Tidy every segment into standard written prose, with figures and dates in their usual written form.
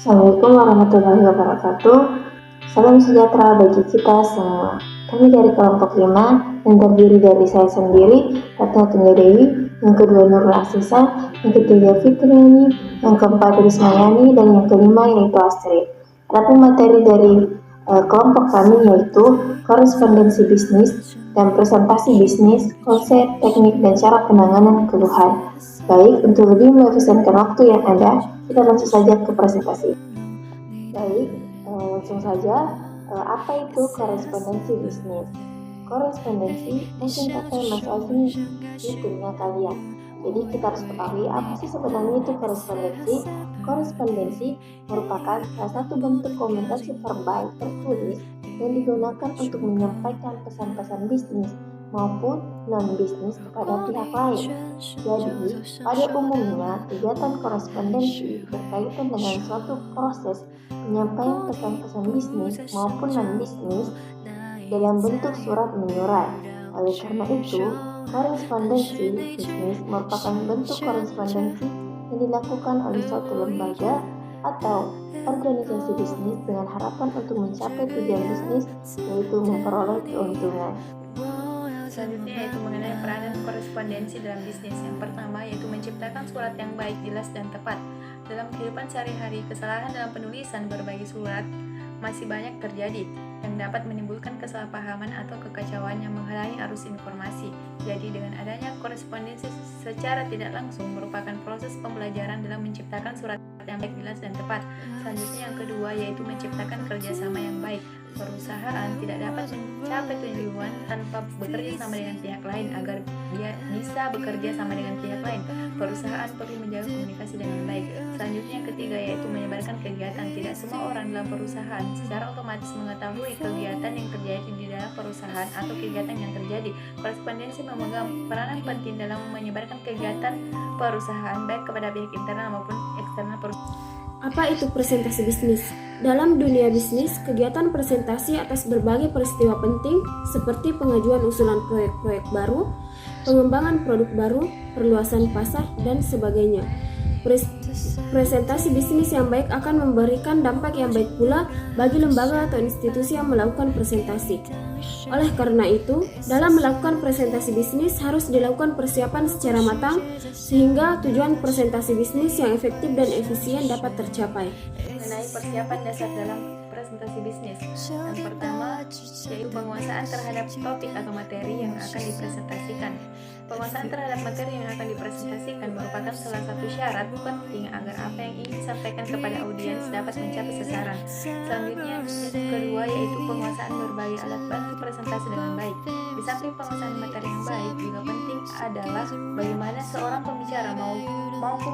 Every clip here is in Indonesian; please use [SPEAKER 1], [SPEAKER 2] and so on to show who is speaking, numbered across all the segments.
[SPEAKER 1] Assalamualaikum warahmatullahi wabarakatuh. Salam sejahtera bagi kita semua. Kami dari kelompok 5 yang terdiri dari saya sendiri, Ratna Tunggadewi, yang kedua Nurul Asisa, yang ketiga Fitriani, yang keempat Rismayani, dan yang kelima yaitu Astrid. Adapun materi dari kelompok kami yaitu korespondensi bisnis dan presentasi bisnis, konsep, teknik, dan cara penanganan keluhan. Baik, untuk lebih mengefisienkan waktu yang ada, kita langsung saja ke presentasi. Baik, langsung saja. Apa itu korespondensi bisnis? Korespondensi mungkin kata masih asing di telinga kalian. Jadi kita harus ketahui apa sih sebenarnya itu korespondensi. Korespondensi merupakan salah satu bentuk komunikasi verbal tertulis yang digunakan untuk menyampaikan pesan-pesan bisnis maupun non-bisnis kepada pihak lain. Jadi, pada umumnya, kegiatan korespondensi berkaitan dengan suatu proses penyampaian pesan-pesan bisnis maupun non-bisnis dalam bentuk surat menyurat. Oleh karena itu, korespondensi bisnis merupakan bentuk korespondensi yang dilakukan oleh suatu lembaga atau organisasi bisnis dengan harapan untuk mencapai tujuan bisnis, yaitu memperoleh keuntungan.
[SPEAKER 2] Selanjutnya yaitu mengenai peranan korespondensi dalam bisnis. Yang pertama yaitu menciptakan surat yang baik, jelas, dan tepat. Dalam kehidupan sehari-hari, kesalahan dalam penulisan berbagai surat masih banyak terjadi yang dapat menimbulkan kesalahpahaman atau kekacauan yang menghalangi arus informasi. Jadi dengan adanya korespondensi secara tidak langsung merupakan proses pembelajaran dalam menciptakan surat yang baik, jelas, dan tepat. Selanjutnya yang kedua yaitu menciptakan kerjasama yang baik. Perusahaan tidak dapat mencapai tujuan tanpa bekerja sama dengan pihak lain. Agar dia bisa bekerja sama dengan pihak lain, perusahaan perlu menjaga komunikasi dengan baik. Selanjutnya yang ketiga yaitu menyebarkan kegiatan. Tidak semua orang dalam perusahaan secara otomatis mengetahui kegiatan yang terjadi di dalam perusahaan atau kegiatan yang terjadi. Korespondensi memegang peranan penting dalam menyebarkan kegiatan perusahaan baik kepada pihak internal maupun eksternal perusahaan.
[SPEAKER 3] Apa itu presentasi bisnis? Dalam dunia bisnis, kegiatan presentasi atas berbagai peristiwa penting seperti pengajuan usulan proyek-proyek baru, pengembangan produk baru, perluasan pasar, dan sebagainya. Presentasi bisnis yang baik akan memberikan dampak yang baik pula bagi lembaga atau institusi yang melakukan presentasi. Oleh karena itu, dalam melakukan presentasi bisnis harus dilakukan persiapan secara matang sehingga tujuan presentasi bisnis yang efektif dan efisien dapat tercapai.
[SPEAKER 2] Mengenai persiapan dasar dalam presentasi bisnis, yang pertama yaitu penguasaan terhadap topik atau materi yang akan dipresentasikan. Penguasaan terhadap materi yang akan dipresentasikan merupakan salah satu syarat penting agar apa yang ingin disampaikan kepada audiens dapat mencapai sasaran. Selanjutnya, yang kedua yaitu penguasaan berbagai alat bantu presentasi dengan baik. Di samping penguasaan materi yang baik, juga penting adalah bagaimana seorang pembicara mampu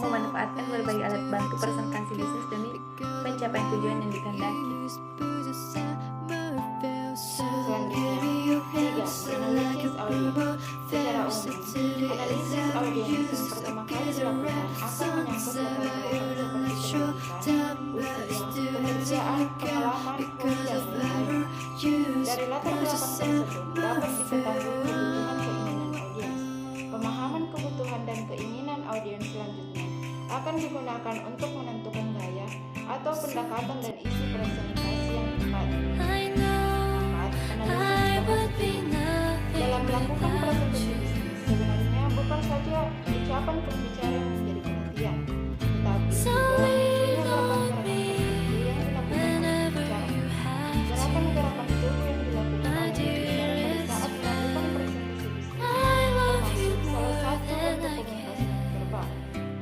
[SPEAKER 2] memanfaatkan berbagai alat bantu presentasi bisnis demi pencapaian tujuan yang dikehendaki.
[SPEAKER 4] Selanjutnya, 3. Analisis audiens. Secara umum, analisis audiens yang pertama kali dilakukan akan menyangkut kebutuhan seperti pendidikan, usia, pekerjaan, pengalaman, hobi, dan lain-lain. Dari latar belakang tersebut dapat diketahui kebutuhan keinginan audiens. Pemahaman kebutuhan dan keinginan audiens selanjutnya akan digunakan untuk menentukan gaya atau pendekatan dan isi presentasi yang tepat. 4. Analisis bahasa. Dalam melakukan presentasi bisnis, sebenarnya bukan saja ucapan pembicara yang menjadi perhatian, tetapi juga gerakan-gerakan tertentu yang dilakukan oleh pembicara. Gerakan-gerakan tubuh yang dilakukan oleh pembicara pada saat melakukan presentasi bisnis termasuk salah satu bentuk komunikasi verbal.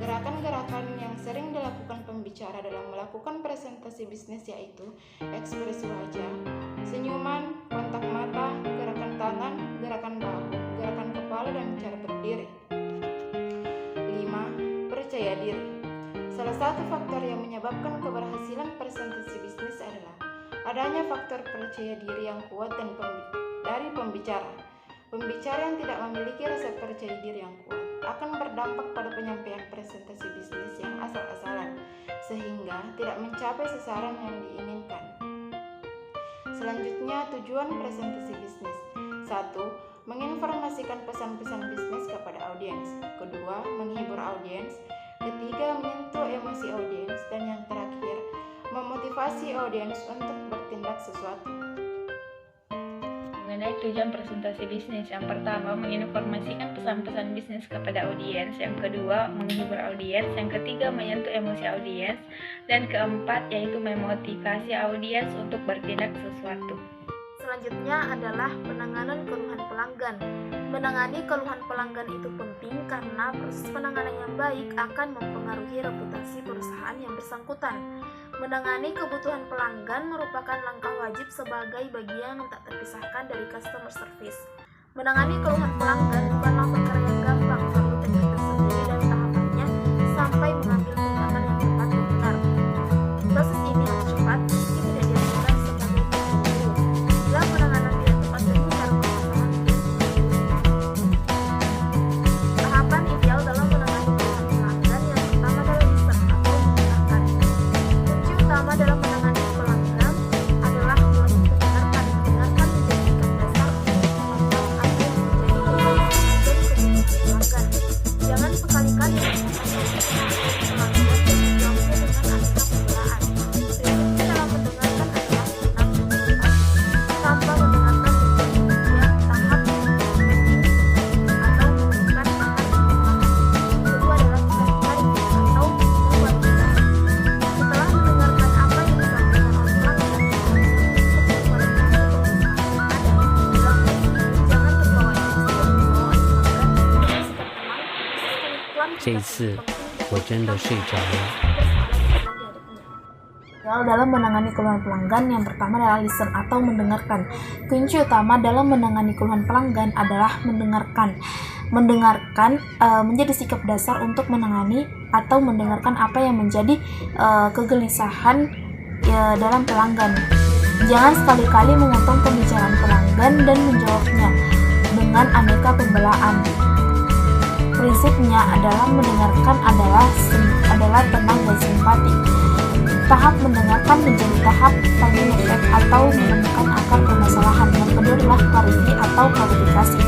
[SPEAKER 4] Gerakan-gerakan yang sering dilakukan pembicara dalam melakukan presentasi bisnis yaitu ekspresi wajah, senyuman, kontak mata, gerakan tangan, gerakan bahu, gerakan kepala, dan cara berdiri. 5. Percaya diri. Salah satu faktor yang menyebabkan keberhasilan presentasi bisnis adalah adanya faktor percaya diri yang kuat dari pembicara. Pembicara yang tidak memiliki rasa percaya diri yang kuat akan berdampak pada penyampaian presentasi bisnis yang asal-asalan, sehingga tidak mencapai sasaran yang diinginkan. Selanjutnya, tujuan presentasi bisnis. 1. Menginformasikan pesan-pesan bisnis kepada audiens. Kedua, menghibur audiens. Ketiga, menyentuh emosi audiens. Dan yang terakhir, Motivasi audiens untuk bertindak sesuatu.
[SPEAKER 2] Mengenai tujuan presentasi bisnis, yang pertama menginformasikan pesan-pesan bisnis kepada audiens, yang kedua menghibur audiens, yang ketiga menyentuh emosi audiens, dan keempat yaitu memotivasi audiens untuk bertindak sesuatu.
[SPEAKER 3] Selanjutnya adalah penanganan keluhan pelanggan. Menangani keluhan pelanggan itu penting karena proses penanganan yang baik akan mempengaruhi reputasi perusahaan yang bersangkutan. Menangani kebutuhan pelanggan merupakan langkah wajib sebagai bagian yang tak terpisahkan dari customer service. Menangani keluhan pelanggan bukanlah perkara yang gampang, perlu teknik tersendiri dan tahapannya sampai mengambil tindakan yang tepat dan benar. Proses ini harus cepat, meski tidak dianjurkan sebagai buru-buru. Bila penanganan tidak tepat dan benar, permasalahan tahapan ideal dalam menangani keluhan pelanggan yang pertama adalah listen atau mendengarkan. Kunci utama dalam menangani pelanggan adalah mendengarkan. Mendengarkan menjadikan dasar untuk memahami apa yang menjadi keluhan dan kebutuhan pelanggan. Jangan sekali-kali mengatakan pelanggan dan menjawabnya dengan aneka pembelaan. Prinsipnya dalam mendengarkan adalah tenang dan tepat. Tanpa mendengarkan menjadi tahap penting atau menemukan akar permasalahan. Kedua adalah klarifikasi atau memvalidasi. Setelah mendengarkan apa yang disampaikan oleh pelanggan, untuk memvalidasi permasalahan yang ada. Jangan terbawa emosi dan dibawa oleh pelanggan dengan sikap tenang,
[SPEAKER 5] 这一次我真的睡着了。
[SPEAKER 3] Dalam menangani keluhan pelanggan, yang pertama adalah listen atau mendengarkan. Kunci utama dalam menangani keluhan pelanggan adalah mendengarkan. Mendengarkan menjadi sikap dasar untuk menangani atau mendengarkan apa yang menjadi kegelisahan dalam pelanggan. Jangan sekali-kali memotong pembicaraan pelanggan dan menjawabnya dengan aneka pembelaan. Prinsipnya adalah mendengarkan adalah tenang dan simpati. Tahap mendengarkan menjadi tahap finding effect atau menemukan akar permasalahan. Yang kedua adalah clarity atau klarifikasi.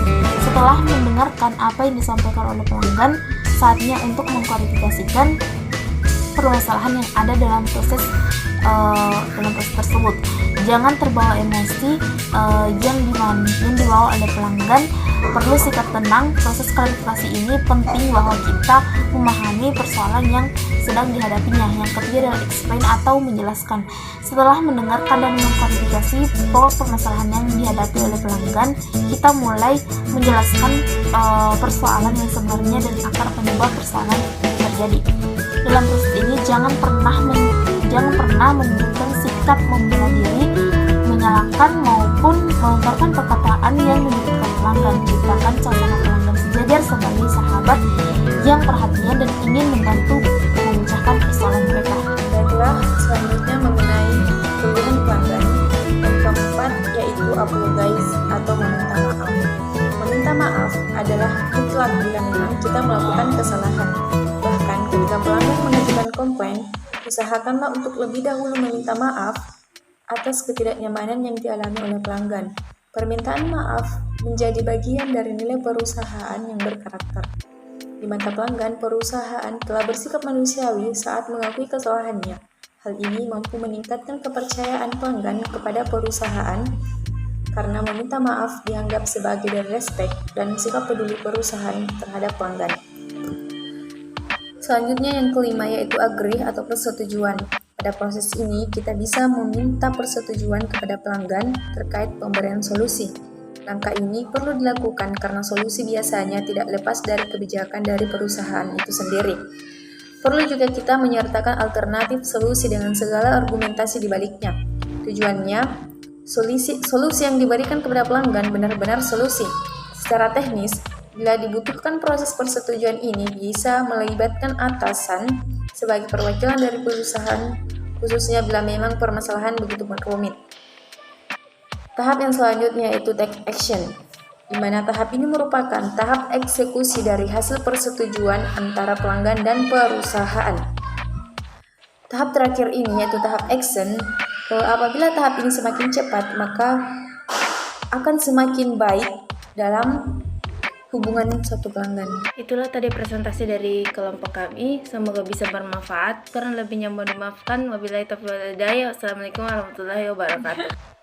[SPEAKER 3] Setelah mendengarkan apa yang disampaikan oleh pelanggan, saatnya untuk mengklarifikasikan permasalahan yang ada dalam proses tersebut. Jangan terbawa emosi yang dibawa oleh pelanggan. Perlu sikap tenang. Proses klarifikasi ini penting bahwa kita memahami persoalan yang sedang dihadapinya. Yang ketiga adalah explain atau menjelaskan. Setelah mendengarkan dan mengklarifikasi bahwa permasalahan yang dihadapi oleh pelanggan, kita mulai menjelaskan persoalan yang sebenarnya dan akar penyebab persoalan yang terjadi. Dalam proses ini jangan pernah menunjukkan sikap membela diri, menyalahkan maupun melontarkan perkataan yang menyudutkan pelanggan. Ciptakan suasana pelanggan sejajar sebagai sahabat yang perhatian dan ingin membantu memecahkan persoalan mereka.
[SPEAKER 2] Baiklah, selanjutnya mengenai keluhan pelanggan. Yang keempat yaitu apologize atau meminta maaf. Meminta maaf adalah mutlak bila memang kita melakukan kesalahan. Bahkan ketika pelanggan mengajukan komplain, usahakanlah untuk lebih dahulu meminta maaf atas ketidaknyamanan yang dialami oleh pelanggan. Permintaan maaf menjadi bagian dari nilai perusahaan yang berkarakter. Di mata pelanggan, perusahaan telah bersikap manusiawi saat mengakui kesalahannya. Hal ini mampu meningkatkan kepercayaan pelanggan kepada perusahaan karena meminta maaf dianggap sebagai respek dan sikap peduli perusahaan terhadap pelanggan. Selanjutnya yang kelima yaitu agree atau persetujuan. Pada proses ini kita bisa meminta persetujuan kepada pelanggan terkait pemberian solusi. Langkah ini perlu dilakukan karena solusi biasanya tidak lepas dari kebijakan dari perusahaan itu sendiri. Perlu juga kita menyertakan alternatif solusi dengan segala argumentasi di baliknya. Tujuannya, solusi yang diberikan kepada pelanggan benar-benar solusi. Secara teknis, bila dibutuhkan proses persetujuan ini bisa melibatkan atasan sebagai perwakilan dari perusahaan, khususnya bila memang permasalahan begitu rumit. Tahap yang selanjutnya yaitu take action, di mana tahap ini merupakan tahap eksekusi dari hasil persetujuan antara pelanggan dan perusahaan. Tahap terakhir ini yaitu tahap action. Apabila tahap ini semakin cepat, maka akan semakin baik dalam
[SPEAKER 6] hubungan suatu pelanggan.
[SPEAKER 7] Itulah tadi presentasi dari kelompok kami. Semoga bisa bermanfaat. Kurang lebihnya mohon dimaafkan. Wabillahi taufiq wal hidayah. Wassalamualaikum warahmatullahi wabarakatuh.